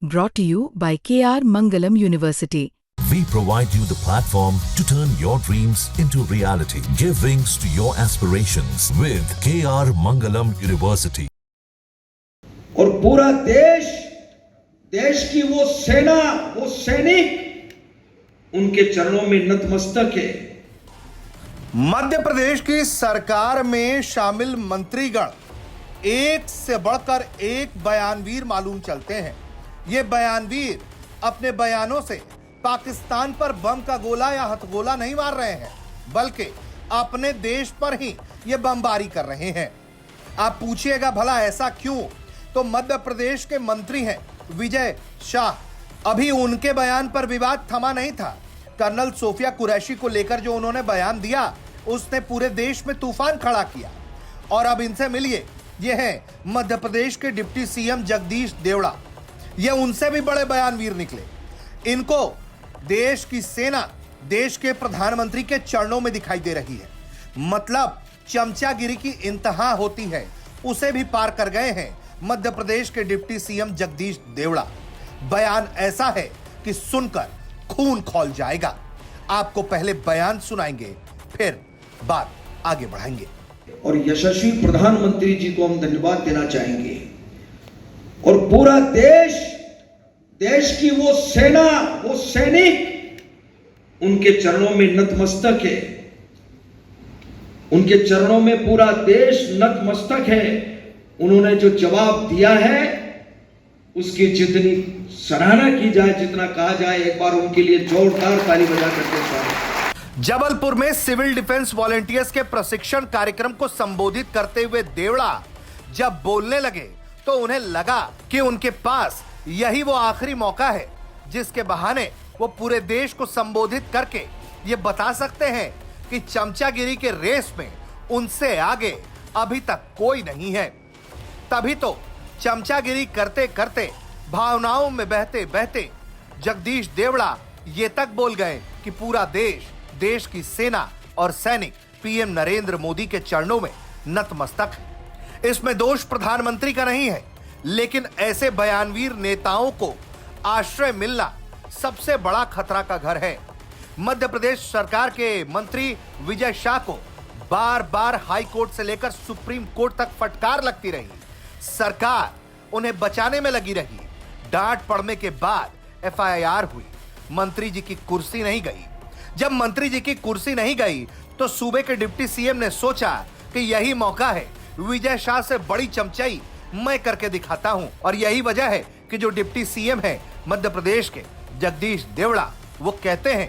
Brought to you by KR Mangalam University. We provide you the platform to turn your dreams into reality. Give wings to your aspirations with KR Mangalam University. और पूरा देश, देश की वो सेना, वो सैनिक उनके चरणों में नतमस्तक है। मध्य प्रदेश की सरकार में शामिल मंत्रीगण एक से बढ़कर एक बयानवीर मालूम चलते हैं। ये बयानवीर अपने बयानों से पाकिस्तान पर बम का गोला या हथगोला नहीं मार रहे हैं, बल्कि अपने देश पर ही ये बमबारी कर रहे हैं। आप पूछिएगा भला ऐसा क्यों? तो मध्य प्रदेश के मंत्री हैं विजय शाह। अभी उनके बयान पर विवाद थमा नहीं था। कर्नल सोफिया कुरैशी को लेकर जो उन्होंने बयान दिया, उसने पूरे देश में तूफान खड़ा किया। और अब इनसे मिलिए, ये हैं मध्य प्रदेश के डिप्टी सीएम जगदीश देवड़ा। ये उनसे भी बड़े बयानवीर निकले। इनको देश की सेना देश के प्रधानमंत्री के चरणों में दिखाई दे रही है। मतलब चमचागिरी की इंतहा होती है, उसे भी पार कर गए हैं मध्य प्रदेश के डिप्टी सीएम जगदीश देवड़ा। बयान ऐसा है कि सुनकर खून खौल जाएगा। आपको पहले बयान सुनाएंगे, फिर बात आगे बढ़ाएंगे। और यशस्वी प्रधानमंत्री जी को हम धन्यवाद देना चाहेंगे। और पूरा देश, देश की वो सेना, वो सैनिक उनके चरणों में नतमस्तक है। उनके चरणों में पूरा देश नतमस्तक है। उन्होंने जो जवाब दिया है, उसकी जितनी सराहना की जाए, जितना कहा जाए, एक बार उनके लिए जोरदार ताली बजा करके स्वागत। जबलपुर में सिविल डिफेंस वॉलंटियर्स के प्रशिक्षण कार्यक्रम को संबोधित करते हुए देवड़ा जब बोलने लगे तो उन्हें लगा कि उनके पास यही वो आखिरी मौका है जिसके बहाने वो पूरे देश को संबोधित करके ये बता सकते हैं कि चमचागिरी के रेस में उनसे आगे अभी तक कोई नहीं है। तभी तो चमचागिरी करते करते, भावनाओं में बहते बहते जगदीश देवड़ा ये तक बोल गए कि पूरा देश, देश की सेना और सैनिक पीएम नरेंद्र मोदी के चरणों में नतमस्तक है। इसमें दोष प्रधानमंत्री का नहीं है, लेकिन ऐसे बयानवीर नेताओं को आश्रय मिलना सबसे बड़ा खतरा का घर है। मध्य प्रदेश सरकार के मंत्री विजय शाह को बार बार हाई कोर्ट से लेकर सुप्रीम कोर्ट तक फटकार लगती रही। सरकार उन्हें बचाने में लगी रही। डांट पड़ने के बाद एफआईआर हुई, मंत्री जी की कुर्सी नहीं गई। जब मंत्री जी की कुर्सी नहीं गई तो सूबे के डिप्टी सीएम ने सोचा कि यही मौका है, विजय शाह से बड़ी चमचाई मैं करके दिखाता हूं। और यही वजह है कि जो डिप्टी सीएम है मध्य प्रदेश के जगदीश देवड़ा, वो कहते हैं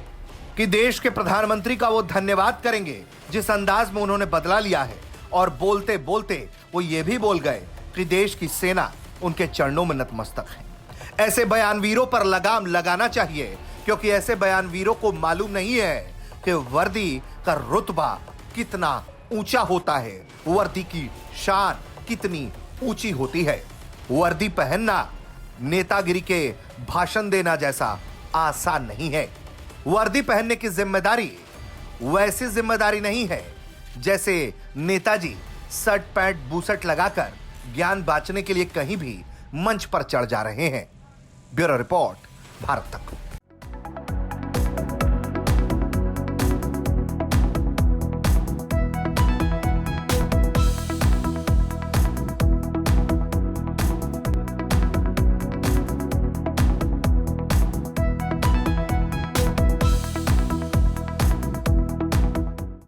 कि देश के प्रधानमंत्री का वो धन्यवाद करेंगे जिस अंदाज में उन्होंने बदला लिया है। और बोलते बोलते वो ये भी बोल गए कि देश की सेना उनके चरणों में नतमस्तक है। ऐसे बयानवीरों पर लगाम लगाना चाहिए, क्योंकि ऐसे बयानवीरों को मालूम नहीं है कि वर्दी का रुतबा कितना ऊंचा होता है, वर्दी की शान कितनी ऊंची होती है। वर्दी पहनना नेतागिरी के भाषण देना जैसा आसान नहीं है। वर्दी पहनने की जिम्मेदारी वैसी जिम्मेदारी नहीं है जैसे नेताजी शर्ट पैंट बूसट लगाकर ज्ञान बांटने के लिए कहीं भी मंच पर चढ़ जा रहे हैं। ब्यूरो रिपोर्ट, भारत तक।